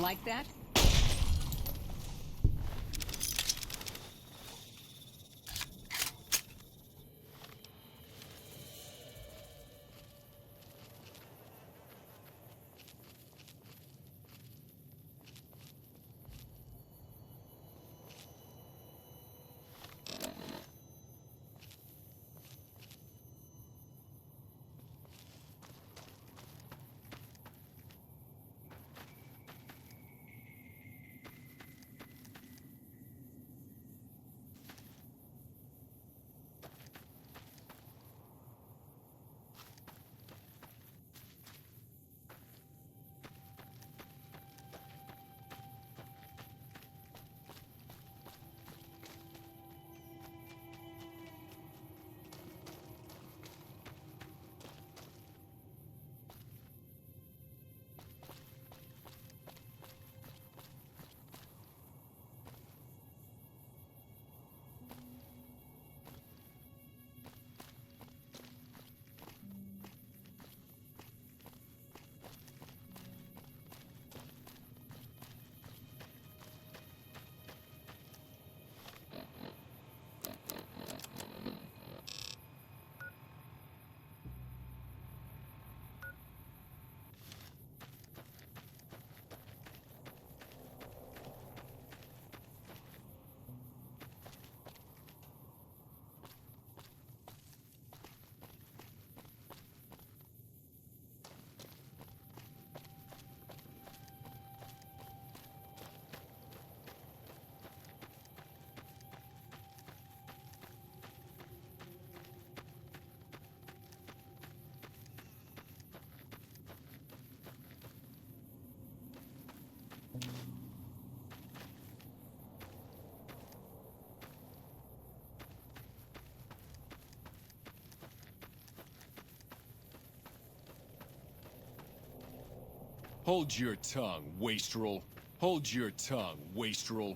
like that? Hold your tongue, wastrel. Hold your tongue, wastrel.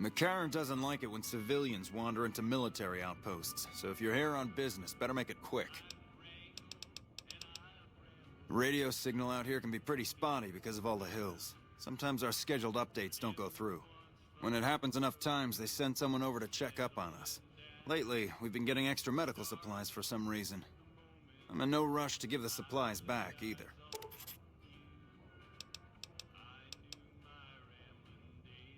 McCarran doesn't like it when civilians wander into military outposts, so if you're here on business, better make it quick. Radio signal out here can be pretty spotty because of all the hills. Sometimes our scheduled updates don't go through. When it happens enough times, they send someone over to check up on us. Lately, we've been getting extra medical supplies for some reason. I'm in no rush to give the supplies back, either.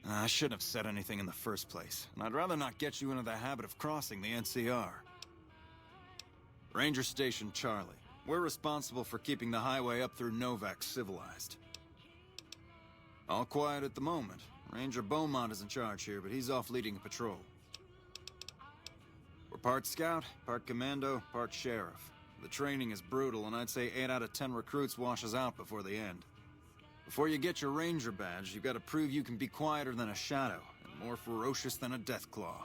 I shouldn't have said anything in the first place, and I'd rather not get you into the habit of crossing the NCR. Ranger Station Charlie. We're responsible for keeping the highway up through Novak civilized. All quiet at the moment. Ranger Beaumont is in charge here, but he's off leading a patrol. We're part scout, part commando, part sheriff. The training is brutal, and I'd say 8 out of 10 recruits washes out before the end. Before you get your ranger badge, you've got to prove you can be quieter than a shadow, and more ferocious than a deathclaw.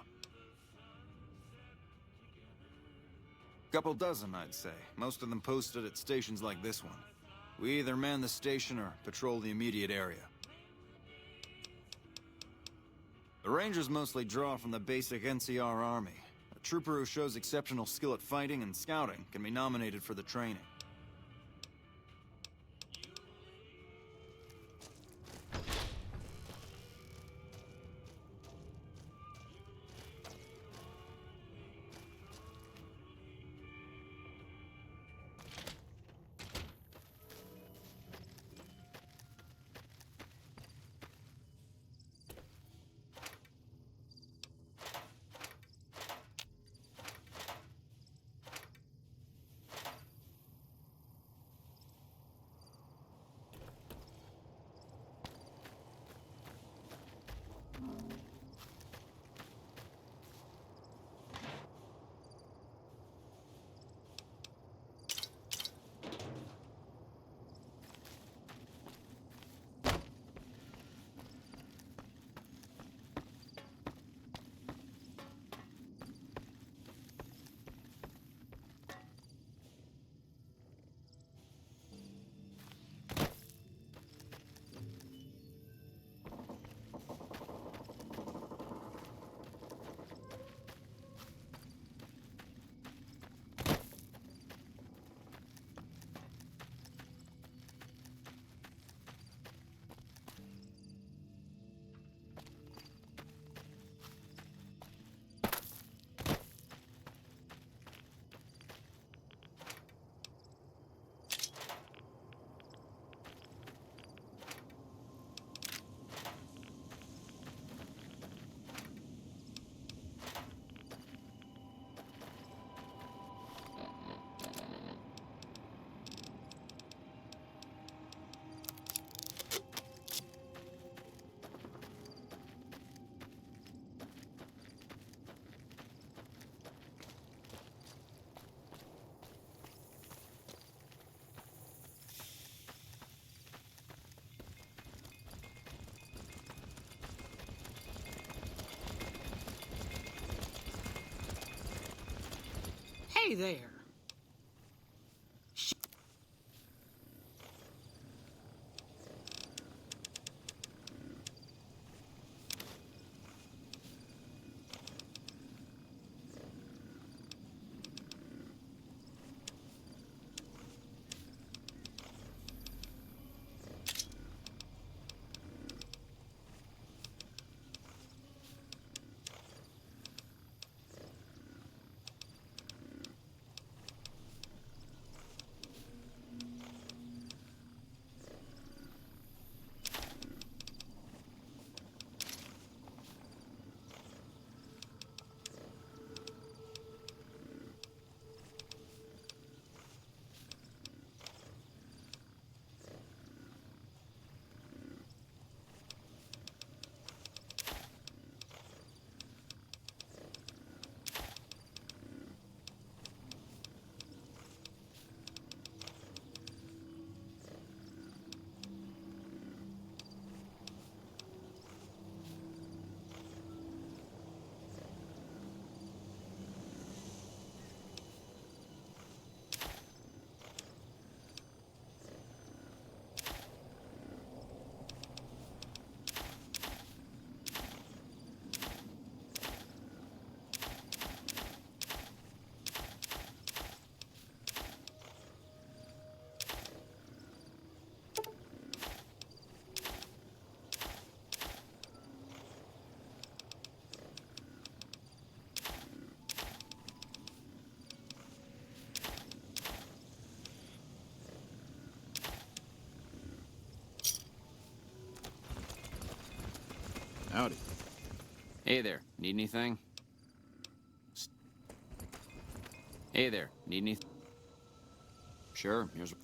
Couple dozen, I'd say. Most of them posted at stations like this one. We either man the station or patrol the immediate area. The Rangers mostly draw from the basic NCR army. A trooper who shows exceptional skill at fighting and scouting can be nominated for the training. Hey there. Howdy. Hey there, need anything? Hey there, need anything? Sure, here's...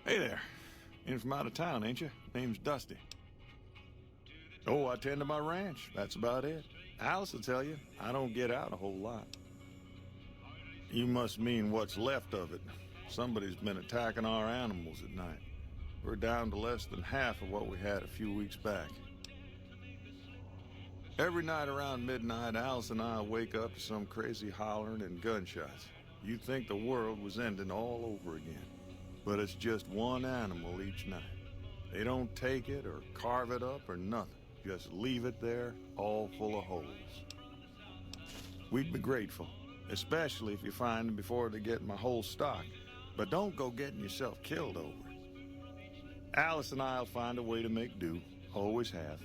Hey there. In from out of town, ain't you? Name's Dusty. Oh, I tend to my ranch. That's about it. Alice will tell you, I don't get out a whole lot. You must mean what's left of it. Somebody's been attacking our animals at night. We're down to less than half of what we had a few weeks back. Every night around midnight, Alice and I wake up to some crazy hollering and gunshots. You'd think the world was ending all over again. But it's just one animal each night. They don't take it or carve it up or nothing. Just leave it there, all full of holes. We'd be grateful, especially if you find them before they get my whole stock. But don't go getting yourself killed over it. Alice and I'll find a way to make do. Always have.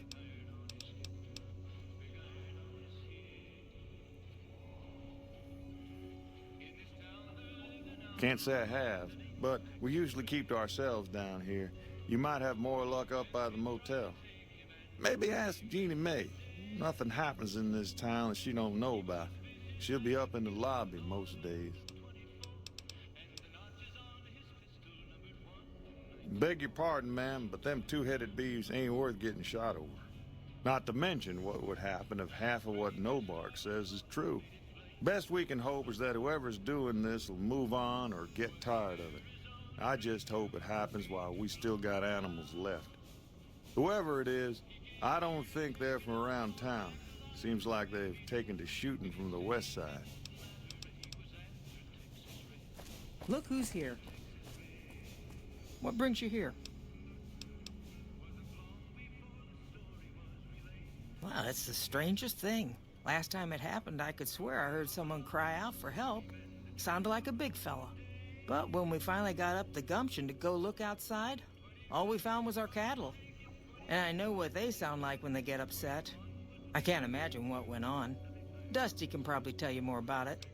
Can't say I have. But we usually keep to ourselves down here. You might have more luck up by the motel. Maybe ask Jeannie Mae. Nothing happens in this town that she don't know about. She'll be up in the lobby most days. Beg your pardon, ma'am, but them two-headed beeves ain't worth getting shot over. Not to mention what would happen if half of what Nobark says is true. Best we can hope is that whoever's doing this will move on or get tired of it. I just hope it happens while we still got animals left. Whoever it is, I don't think they're from around town. Seems like they've taken to shooting from the west side. Look who's here. What brings you here? Well, it's the strangest thing. Last time it happened, I could swear I heard someone cry out for help. Sounded like a big fella. But when we finally got up the gumption to go look outside, all we found was our cattle. And I know what they sound like when they get upset. I can't imagine what went on. Dusty can probably tell you more about it.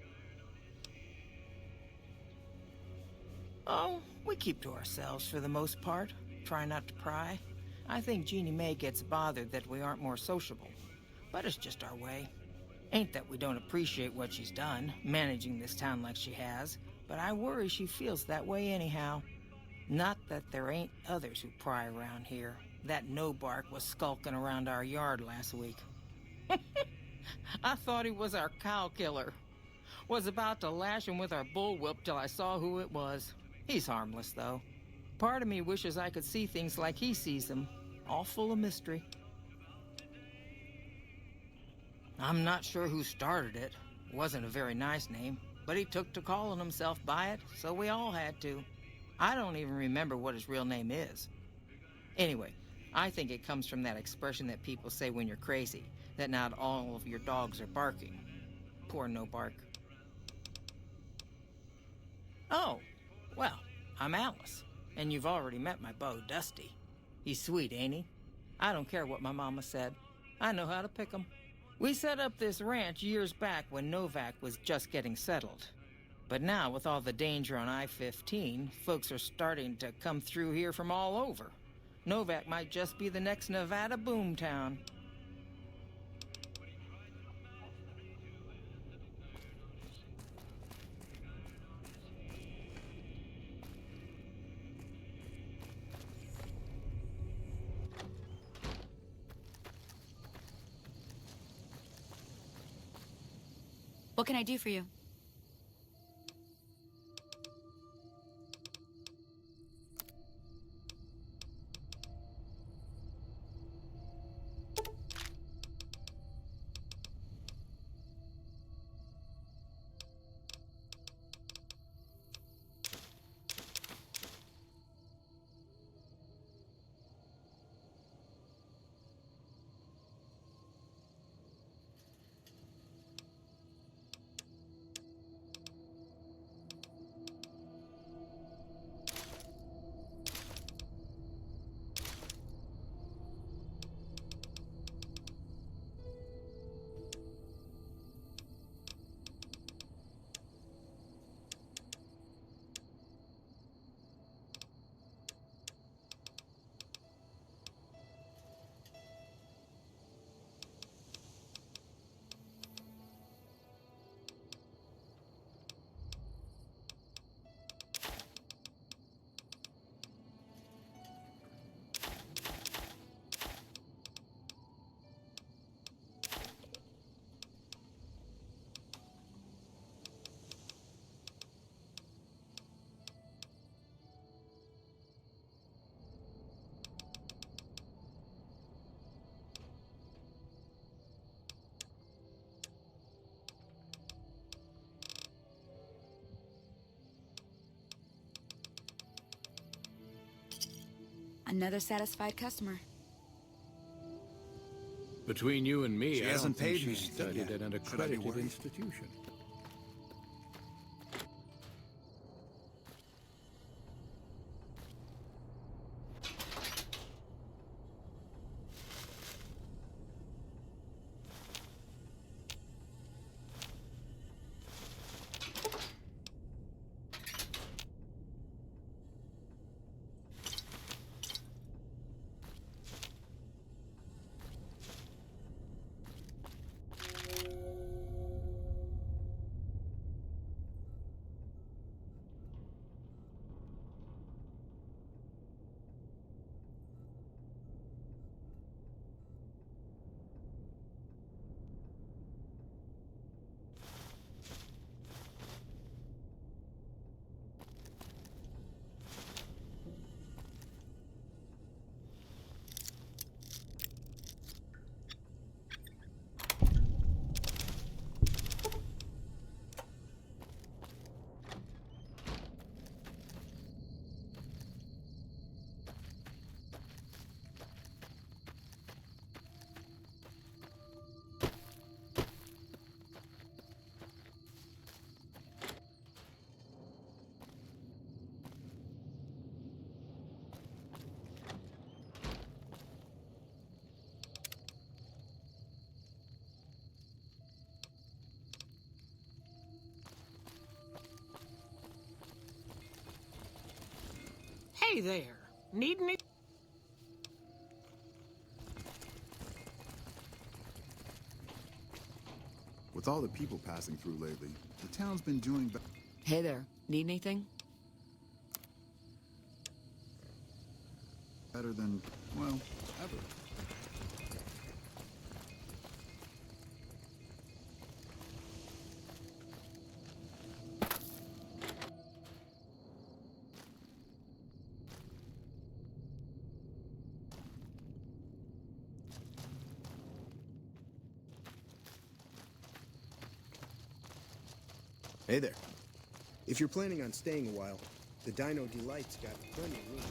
Oh, we keep to ourselves for the most part. Try not to pry. I think Jeannie Mae gets bothered that we aren't more sociable. But it's just our way. Ain't that we don't appreciate what she's done, managing this town like she has, but I worry she feels that way anyhow. Not that there ain't others who pry around here. That Nobark was skulking around our yard last week. I thought he was our cow killer. Was about to lash him with our bullwhip till I saw who it was. He's harmless, though. Part of me wishes I could see things like he sees them, all full of mystery. I'm not sure who started it. Wasn't a very nice name, but he took to calling himself by it, so we all had to. I don't even remember what his real name is. Anyway, I think it comes from that expression that people say when you're crazy, that not all of your dogs are barking. Poor Nobark. Oh, well, I'm Alice, and you've already met my beau, Dusty. He's sweet, ain't he? I don't care what my mama said. I know how to pick 'em. We set up this ranch years back when Novak was just getting settled. But now, with all the danger on I-15, folks are starting to come through here from all over. Novak might just be the next Nevada boomtown. What can I do for you? Another satisfied customer. Between you and me, She I hasn't don't think paid me she anything studied yet. at an Should I be accredited worried? institution. Hey there. Need any? With all the people passing through lately, the town's been doing Hey there. Need anything? better than, well, ever. Hey there. If you're planning on staying a while, the Dino Delight's got plenty of room.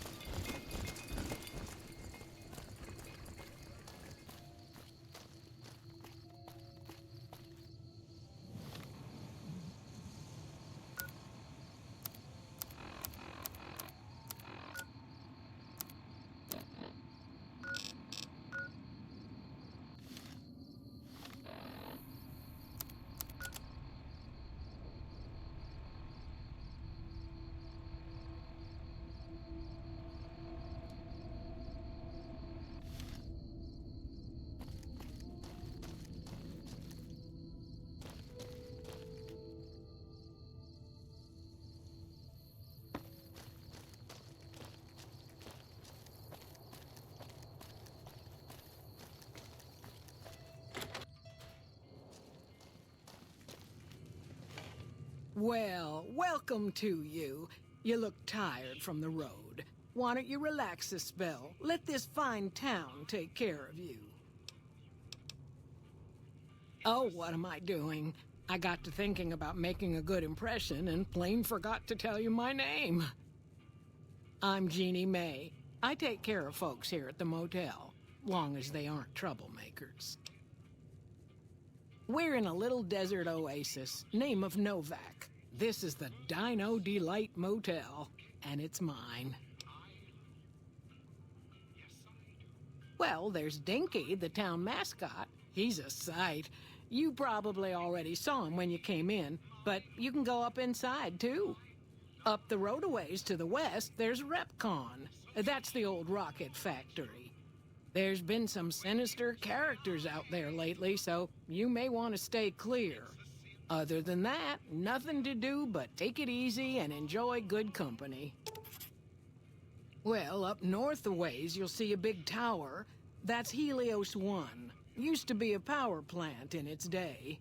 Well, welcome to you. You look tired from the road. Why don't you relax a spell? Let this fine town take care of you. Oh, what am I doing? I got to thinking about making a good impression and plain forgot to tell you my name. I'm Jeannie May. I take care of folks here at the motel, long as they aren't troublemakers. We're in a little desert oasis, name of Novak. This is the Dino Delight Motel, and it's mine. Well, there's Dinky, the town mascot. He's a sight. You probably already saw him when you came in, but you can go up inside, too. Up the road a ways to the west, there's Repcon. That's the old rocket factory. There's been some sinister characters out there lately, so you may want to stay clear. Other than that, nothing to do but take it easy and enjoy good company. Well, up north a ways, you'll see a big tower. That's Helios 1. Used to be a power plant in its day.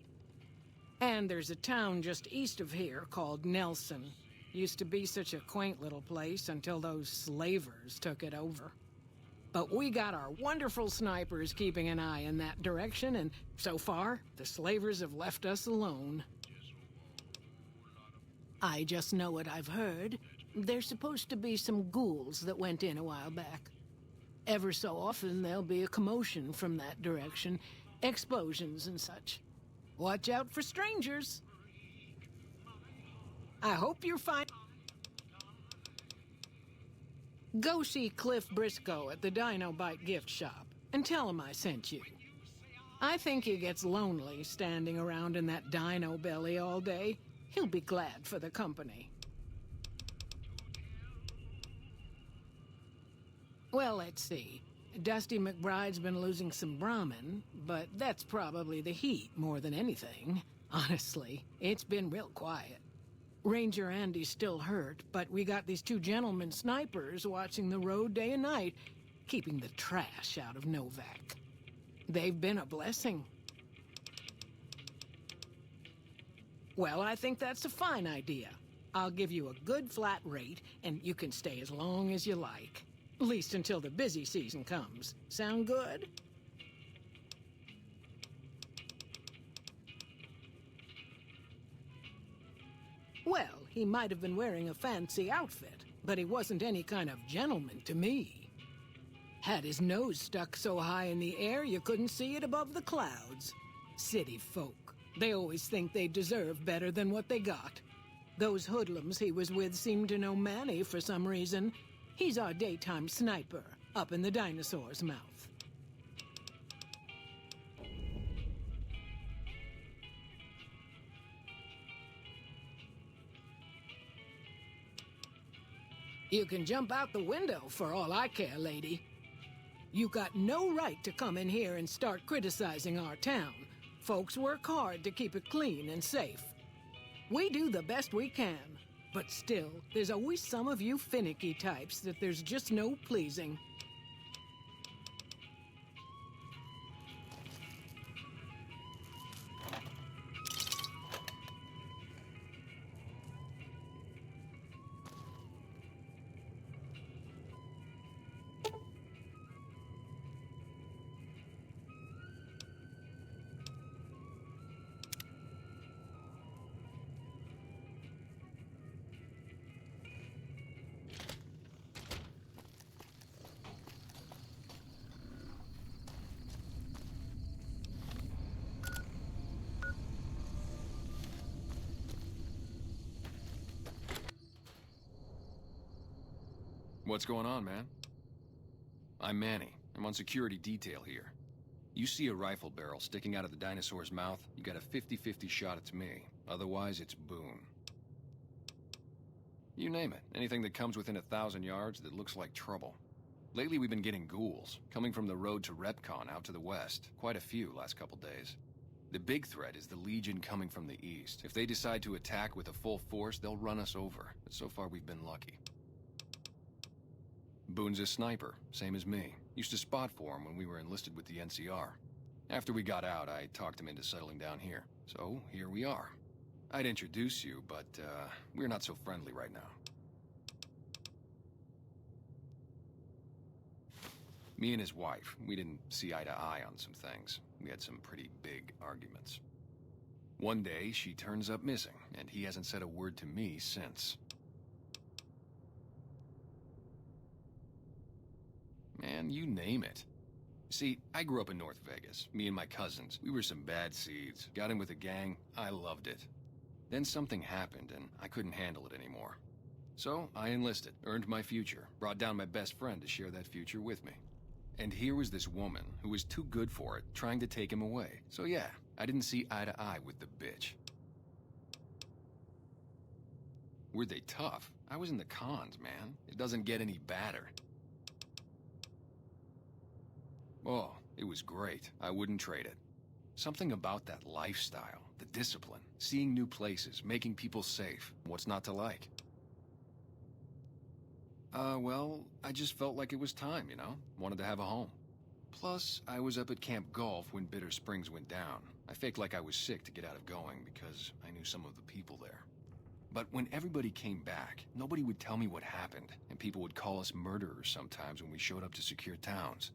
And there's a town just east of here called Nelson. Used to be such a quaint little place until those slavers took it over. But we got our wonderful snipers keeping an eye in that direction, and so far, the slavers have left us alone. I just know what I've heard. There's supposed to be some ghouls that went in a while back. Ever so often, there'll be a commotion from that direction, explosions and such. Watch out for strangers. I hope you're fine. Go see Cliff Briscoe at the Dino Bite gift shop and tell him I sent you. I think he gets lonely standing around in that dino belly all day. He'll be glad for the company. Well, let's see. Dusty McBride's been losing some Brahmin, but that's probably the heat more than anything. Honestly, it's been real quiet. Ranger Andy's still hurt, but we got these two gentlemen snipers watching the road day and night, keeping the trash out of Novak. They've been a blessing. Well, I think that's a fine idea. I'll give you a good flat rate, and you can stay as long as you like. At least until the busy season comes. Sound good? Well, he might have been wearing a fancy outfit, but he wasn't any kind of gentleman to me. Had his nose stuck so high in the air you couldn't see it above the clouds. City folk. They always think they deserve better than what they got. Those hoodlums he was with seemed to know Manny for some reason. He's our daytime sniper, up in the dinosaur's mouth. You can jump out the window for all I care, lady. You got no right to come in here and start criticizing our town. Folks work hard to keep it clean and safe. We do the best we can, but still, there's always some of you finicky types that there's just no pleasing. What's going on, man? I'm Manny. I'm on security detail here. You see a rifle barrel sticking out of the dinosaur's mouth, you got a 50-50 shot it's me. Otherwise, it's Boone. You name it. Anything that comes within 1,000 yards that looks like trouble. Lately, we've been getting ghouls, coming from the road to Repcon out to the west. Quite a few last couple days. The big threat is the Legion coming from the east. If they decide to attack with a full force, they'll run us over. But so far, we've been lucky. Boone's a sniper, same as me. Used to spot for him when we were enlisted with the NCR. After we got out, I talked him into settling down here. So, here we are. I'd introduce you, but, we're not so friendly right now. Me and his wife, we didn't see eye to eye on some things. We had some pretty big arguments. One day, she turns up missing, and he hasn't said a word to me since. Man, you name it. See, I grew up in North Vegas. Me and my cousins, we were some bad seeds. Got in with a gang, I loved it. Then something happened, and I couldn't handle it anymore. So, I enlisted, earned my future, brought down my best friend to share that future with me. And here was this woman, who was too good for it, trying to take him away. So yeah, I didn't see eye to eye with the bitch. Were they tough? I was in the cons, man. It doesn't get any badder. Oh, it was great. I wouldn't trade it. Something about that lifestyle, the discipline, seeing new places, making people safe. What's not to like? Well, I just felt like it was time, you know? Wanted to have a home. Plus, I was up at Camp Golf when Bitter Springs went down. I faked like I was sick to get out of going because I knew some of the people there. But when everybody came back, nobody would tell me what happened, and people would call us murderers sometimes when we showed up to secure towns.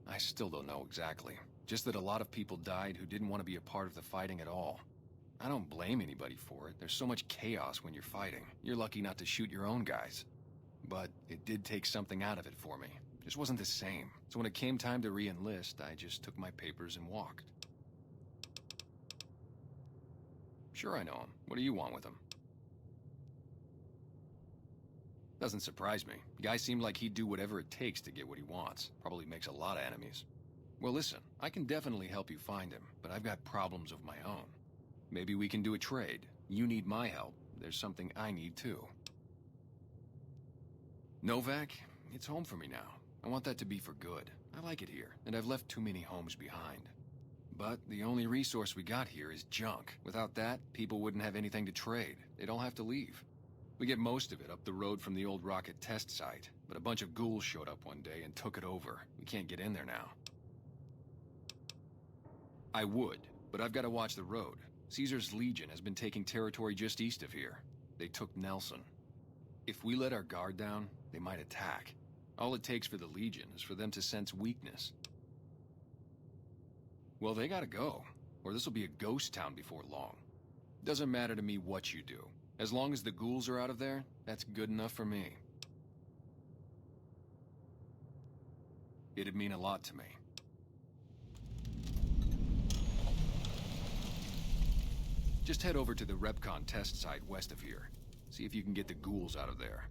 I still don't know exactly. Just that a lot of people died who didn't want to be a part of the fighting at all. I don't blame anybody for it. There's so much chaos when you're fighting. You're lucky not to shoot your own guys. But it did take something out of it for me. Just wasn't the same. So when it came time to re-enlist, I just took my papers and walked. Sure, I know him. What do you want with him? Doesn't surprise me. The guy seemed like he'd do whatever it takes to get what he wants. Probably makes a lot of enemies. Well, listen, I can definitely help you find him, but I've got problems of my own. Maybe we can do a trade. You need my help. There's something I need too. Novak, it's home for me now. I want that to be for good. I like it here, and I've left too many homes behind. But the only resource we got here is junk. Without that, people wouldn't have anything to trade. They'd all have to leave. We get most of it up the road from the old rocket test site, but a bunch of ghouls showed up one day and took it over. We can't get in there now. I would, but I've got to watch the road. Caesar's Legion has been taking territory just east of here. They took Nelson. If we let our guard down, they might attack. All it takes for the Legion is for them to sense weakness. Well, they gotta go, or this will be a ghost town before long. Doesn't matter to me what you do. As long as the ghouls are out of there, that's good enough for me. It'd mean a lot to me. Just head over to the Repcon test site west of here. See if you can get the ghouls out of there.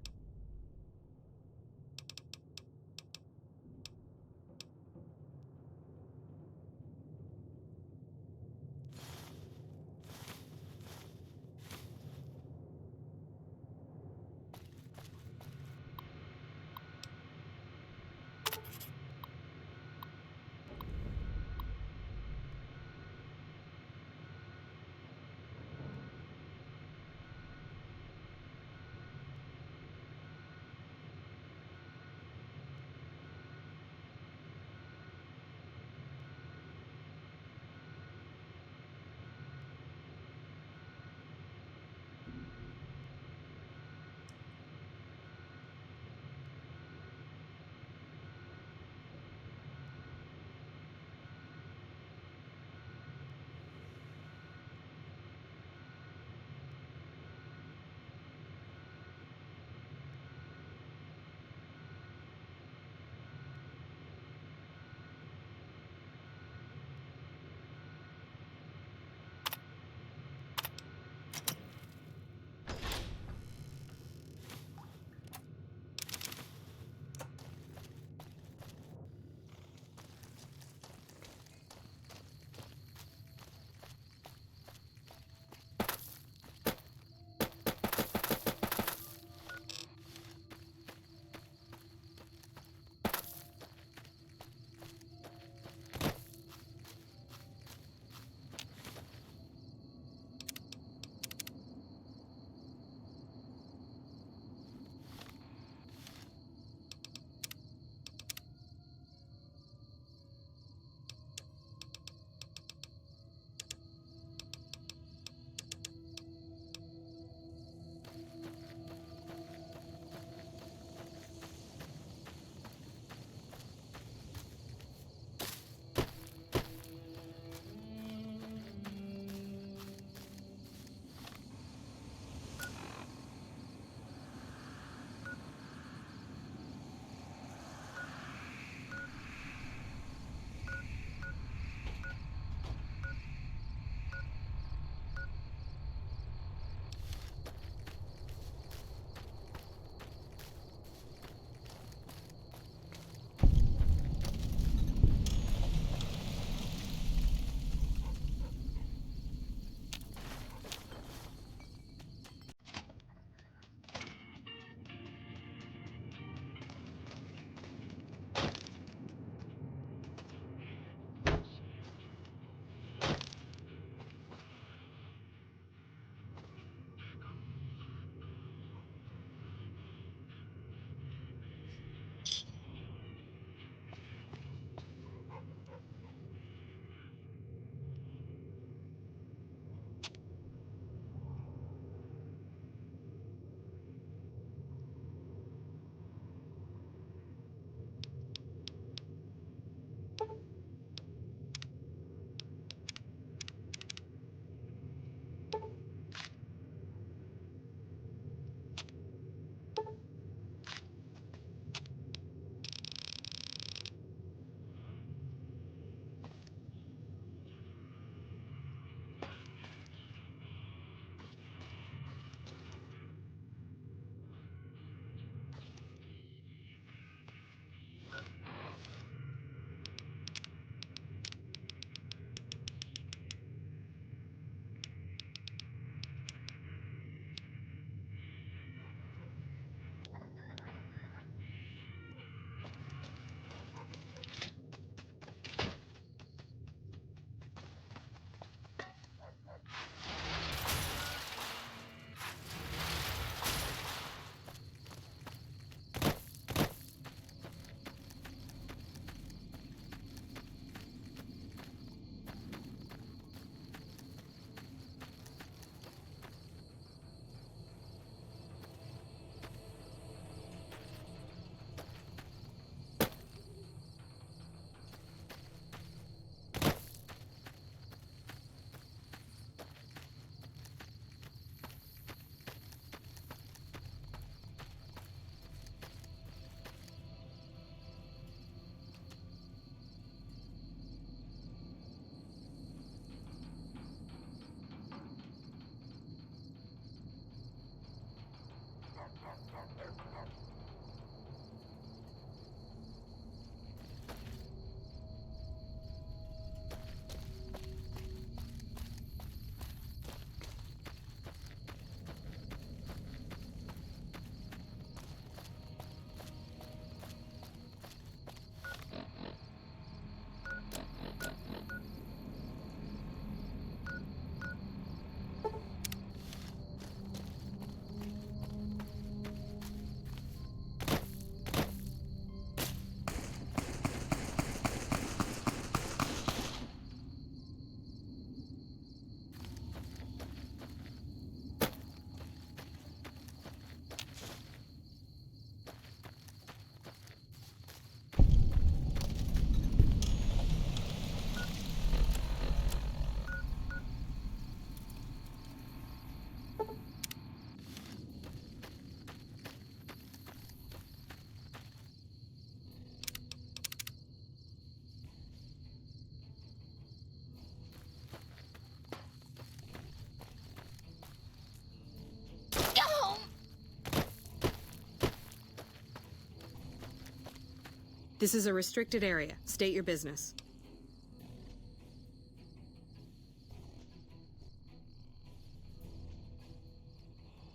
This is a restricted area. State your business.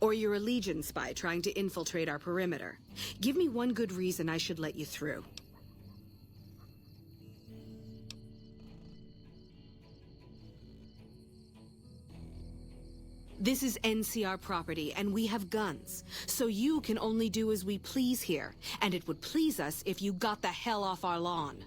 Or you're a Legion spy trying to infiltrate our perimeter. Give me one good reason I should let you through. This is NCR property, and we have guns. So you can only do as we please here, and it would please us if you got the hell off our lawn.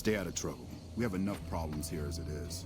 Stay out of trouble. We have enough problems here as it is.